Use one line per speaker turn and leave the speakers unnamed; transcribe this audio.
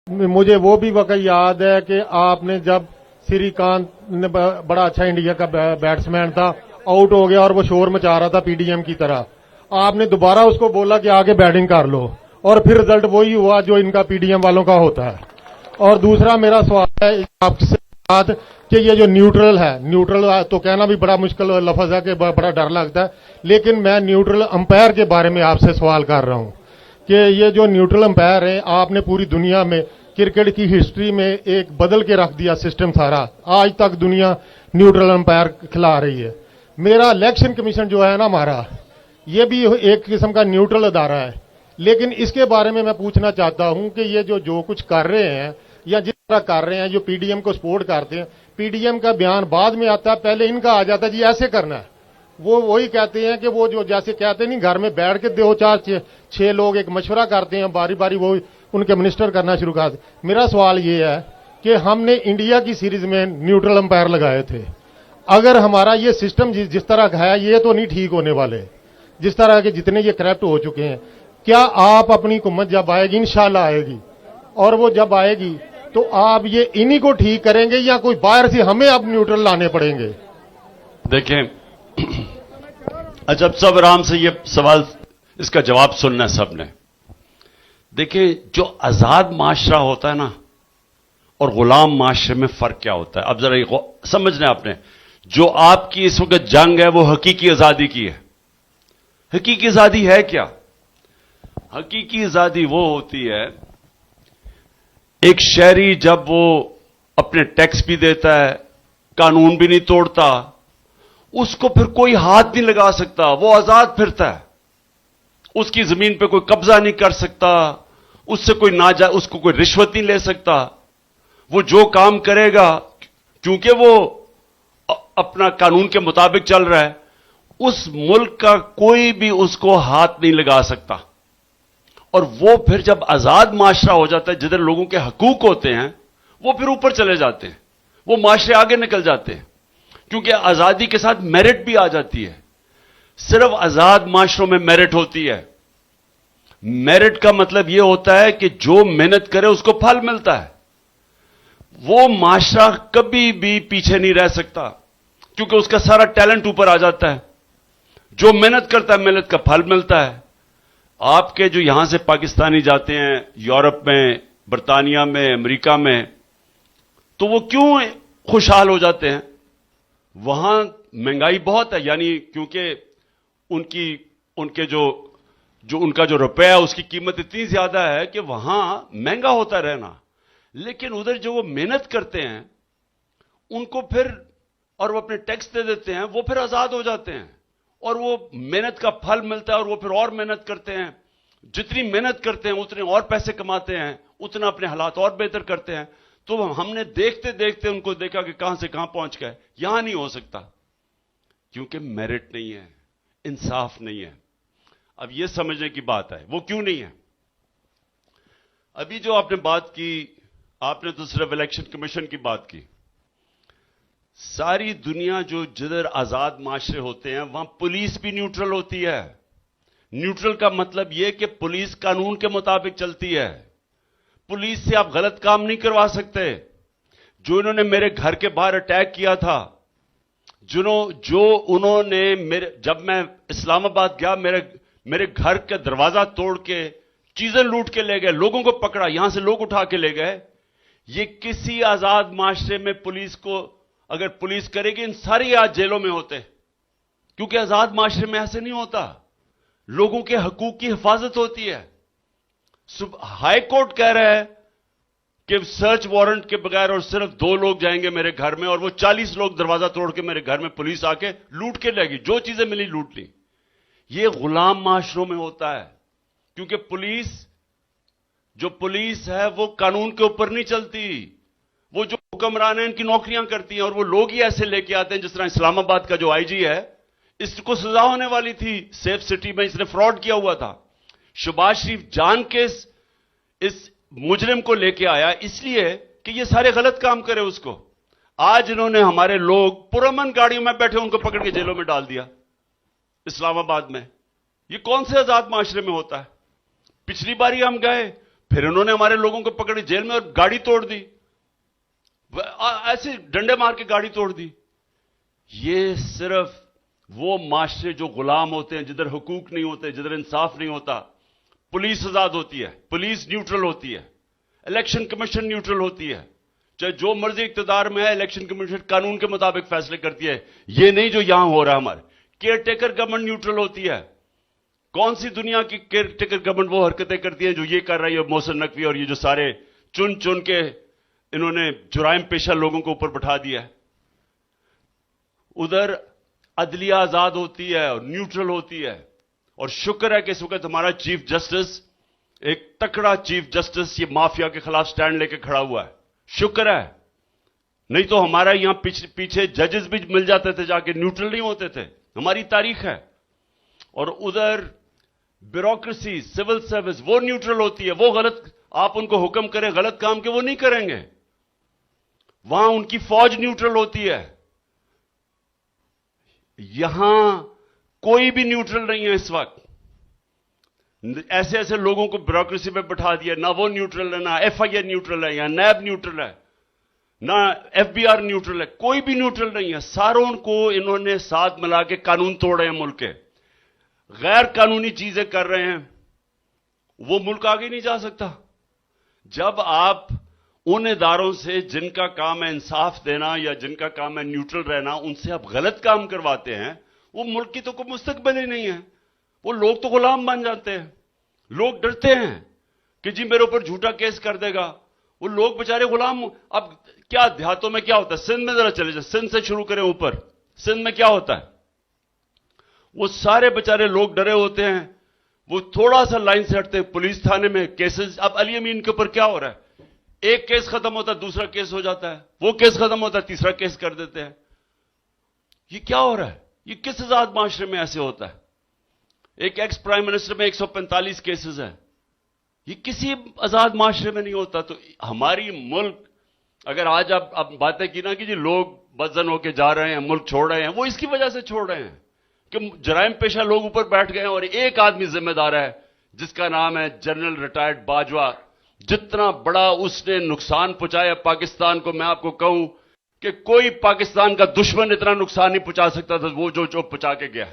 मुझे वो भी वक्त याद है कि आपने जब श्रीकांत ने बड़ा अच्छा इंडिया का बैट्समैन था, आउट हो गया और वो शोर मचा रहा था पीडीएम की तरह, आपने दोबारा उसको बोला कि आगे बैटिंग कर लो, और फिर रिजल्ट वही हुआ जो इनका पीडीएम वालों का होता है। और दूसरा मेरा सवाल है आपसे बात कि ये जो न्यूट्रल है, न्यूट्रल तो कहना भी बड़ा मुश्किल लफ्ज है कि बड़ा डर लगता है, लेकिन मैं न्यूट्रल अंपायर के बारे में आपसे सवाल कर रहा हूं कि ये जो न्यूट्रल अंपायर है, आपने पूरी दुनिया में क्रिकेट की हिस्ट्री में एक बदल के रख दिया सिस्टम सारा। आज तक दुनिया न्यूट्रल अंपायर खिला रही है। मेरा इलेक्शन कमीशन जो है ना हमारा, ये भी एक किस्म का न्यूट्रल अदारा है, लेकिन इसके बारे में मैं पूछना चाहता हूं कि ये जो कुछ कर रहे हैं या जिस तरह कर रहे हैं, जो पीडीएम को सपोर्ट करते हैं, पीडीएम का बयान बाद में आता है, पहले इनका आ जाता है जी ऐसे करना है। वो वही कहते हैं कि वो जो जैसे कहते नहीं घर में बैठ के 2 4 6 लोग एक मशवरा करते हैं, बारी बारी वो उनके मिनिस्टर करना शुरू कर दे। मेरा सवाल ये है कि हमने इंडिया की सीरीज में न्यूट्रल अंपायर लगाए थे, अगर हमारा ये सिस्टम जिस तरह का है, ये तो नहीं ठीक होने वाले, जिस तरह के जितने ये करप्ट हो चुके हैं। क्या आप अपनी हुकूमत जब आएगी, इंशाल्लाह आएगी, और वो जब आएगी तो आप ये इन्हीं को ठीक करेंगे या कोई बाहर से हमें अब न्यूट्रल लाने पड़ेंगे?
देखें, अच्छा सब आराम से ये सवाल, इसका जवाब सुनना है सबने। देखिए, जो आजाद माशरा होता है ना और गुलाम माशरे में फर्क क्या होता है, अब जरा समझना है आपने। जो आपकी इस वक्त जंग है वो हकीकी आजादी की है। हकीकी आजादी है क्या? हकीकी आजादी वो होती है, एक शहरी जब वो अपने टैक्स भी देता है, कानून भी नहीं तोड़ता, उसको फिर कोई हाथ नहीं लगा सकता, वो आजाद फिरता है, उसकी जमीन पे कोई कब्जा नहीं कर सकता, उससे कोई उसको कोई रिश्वत नहीं ले सकता। वो जो काम करेगा, क्योंकि वो अपना कानून के मुताबिक चल रहा है, उस मुल्क का कोई भी उसको हाथ नहीं लगा सकता। और वो फिर जब आजाद माशरा हो जाता है, जिधर लोगों के हकूक होते हैं, वो फिर ऊपर चले जाते हैं, वो माशरे आगे निकल जाते हैं, क्योंकि आजादी के साथ मेरिट भी आ जाती है। सिर्फ आजाद माशरों में मेरिट होती है। मेरिट का मतलब यह होता है कि जो मेहनत करे उसको फल मिलता है। वो माशरा कभी भी पीछे नहीं रह सकता, क्योंकि उसका सारा टैलेंट ऊपर आ जाता है। जो मेहनत करता है, मेहनत का फल मिलता है। आपके जो यहां से पाकिस्तानी जाते हैं यूरोप में, बर्तानिया में, अमेरिका में, तो वो क्यों खुशहाल हो जाते हैं? वहां महंगाई बहुत है, यानी क्योंकि उनके जो उनका जो रुपया है उसकी कीमत इतनी ज्यादा है कि वहां महंगा होता रहना। लेकिन उधर जो वो मेहनत करते हैं उनको फिर, और वो अपने टैक्स दे देते हैं, वो फिर आजाद हो जाते हैं और वो मेहनत का फल मिलता है और वो फिर और मेहनत करते हैं। जितनी मेहनत करते हैं उतने और पैसे कमाते हैं, उतना अपने हालात और बेहतर करते हैं। तो हमने देखते देखते उनको देखा कि कहां से कहां पहुंच गए। यहां नहीं हो सकता, क्योंकि मेरिट नहीं है, इंसाफ नहीं है। अब यह समझने की बात है वो क्यों नहीं है। अभी जो आपने बात की, आपने तो सिर्फ इलेक्शन कमीशन की बात की। सारी दुनिया जो जिधर आजाद माशरे होते हैं वहां पुलिस भी न्यूट्रल होती है। न्यूट्रल का मतलब यह कि पुलिस कानून के मुताबिक चलती है। पुलिस से आप गलत काम नहीं करवा सकते। जो इन्होंने मेरे घर के बाहर अटैक किया था, जो उन्होंने जब मैं इस्लामाबाद गया, मेरे घर का दरवाजा तोड़ के चीजें लूट के ले गए, लोगों को पकड़ा, यहां से लोग उठा के ले गए। ये किसी आजाद माशरे में पुलिस को अगर पुलिस करेगी, इन सारी आज जेलों में होते, क्योंकि आजाद माशरे में ऐसे नहीं होता। लोगों के हकूक की हिफाजत होती है। हाई कोर्ट कह रहा है कि सर्च वारंट के बगैर और सिर्फ 2 लोग जाएंगे मेरे घर में, और वो 40 लोग दरवाजा तोड़ के मेरे घर में पुलिस आके लूट के लेगी, जो चीजें मिली लूट ली। ये गुलाम माशरों में होता है, क्योंकि पुलिस है वो कानून के ऊपर नहीं चलती। वो जो हुक्मरान है इनकी नौकरियां करती हैं, और वो लोग ही ऐसे लेके आते हैं। जिस तरह इस्लामाबाद का जो आईजी है, इसको सजा होने वाली थी सेफ सिटी में, इसने फ्रॉड किया हुआ था। शहबाज शरीफ जान के इस मुजरिम को लेके आया इसलिए कि ये सारे गलत काम करे उसको। आज इन्होंने हमारे लोग पुरअमन गाड़ियों में बैठे उनको पकड़ के जेलों में डाल दिया इस्लामाबाद में। ये कौन से आजाद माशरे में होता है? पिछली बारी हम गए फिर उन्होंने हमारे लोगों को पकड़ी जेल में और गाड़ी तोड़ दी, ऐसे डंडे मार के गाड़ी तोड़ दी। ये सिर्फ वो माशरे जो गुलाम होते हैं, जिधर हुकूक नहीं होते, जिधर इंसाफ नहीं होता। पुलिस आजाद होती है, पुलिस न्यूट्रल होती है, इलेक्शन कमीशन न्यूट्रल होती है, चाहे जो मर्जी इक्तदार में है, इलेक्शन कमीशन कानून के मुताबिक फैसले करती है। ये नहीं जो यहां हो रहा है। हमारे केयरटेकर गवर्नमेंट न्यूट्रल होती है। कौन सी दुनिया की केयरटेकर गवर्नमेंट वो हरकतें करती है जो ये कर रही है मोहसिन नकवी और ये जो सारे चुन चुन के इन्होंने जुराइम पेशा लोगों को ऊपर बैठा दिया है। उधर अदलिया आजाद होती है और न्यूट्रल होती है। और शुक्र है कि इस वक्त हमारा चीफ जस्टिस, एक तकड़ा चीफ जस्टिस, ये माफिया के खिलाफ स्टैंड लेके खड़ा हुआ है। शुक्र है, नहीं तो हमारा यहां पीछे जजेस भी मिल जाते थे जाके, न्यूट्रल नहीं होते थे। हमारी तारीख है। और उधर ब्यूरोक्रेसी, सिविल सर्विस, वो न्यूट्रल होती है। वो गलत, आप उनको हुक्म करें गलत काम के, वो नहीं करेंगे। वहां उनकी फौज न्यूट्रल होती है। यहां कोई भी न्यूट्रल नहीं है इस वक्त। ऐसे ऐसे लोगों को ब्यूरोक्रेसी में बिठा दिया, ना वो न्यूट्रल है, ना एफआईआर न्यूट्रल है, या नैब न्यूट्रल है, ना एफबीआर न्यूट्रल है। कोई भी न्यूट्रल नहीं है। सारों को इन्होंने साथ मिला के कानून तोड़े हैं मुल्क के। गैर कानूनी चीजें कर रहे हैं, वो मुल्क आगे नहीं जा सकता। जब आप उन इदारों से जिनका काम है इंसाफ देना या जिनका काम है न्यूट्रल रहना, उनसे आप गलत काम करवाते हैं, वो मुल्क की तो कोई मुस्तकबिल ही नहीं है। वो लोग तो गुलाम बन जाते हैं। लोग डरते हैं कि जी मेरे ऊपर झूठा केस कर देगा। वो लोग बेचारे गुलाम। अब क्या देहातों में क्या होता है, सिंध में जरा चले जाए, सिंध से शुरू करें ऊपर। सिंध में क्या होता है, वो सारे बेचारे लोग डरे होते हैं। वो थोड़ा सा लाइन से हटते हैं, पुलिस थाने में केसेस। अब अली अमीन के ऊपर क्या हो रहा है, एक केस खत्म होता है दूसरा केस हो जाता है, वो केस खत्म होता है तीसरा केस कर देते हैं। ये क्या हो रहा है, ये किस आजाद माशरे में ऐसे होता है। एक एक्स प्राइम मिनिस्टर में 145 केसेस हैं। ये किसी आजाद माशरे में नहीं होता। तो हमारी मुल्क, अगर आज आप बातें की ना कि जी लोग बदजन होके जा रहे हैं, मुल्क छोड़ रहे हैं, वो इसकी वजह से छोड़ रहे हैं कि जराइम पेशा लोग ऊपर बैठ गए हैं और एक आदमी जिम्मेदार है जिसका नाम है जनरल रिटायर्ड बाजवा। जितना बड़ा उसने नुकसान पहुंचाया पाकिस्तान को, मैं आपको कहूं कि कोई पाकिस्तान का दुश्मन इतना नुकसान नहीं पहुंचा सकता था वो जो पहुंचा के गया।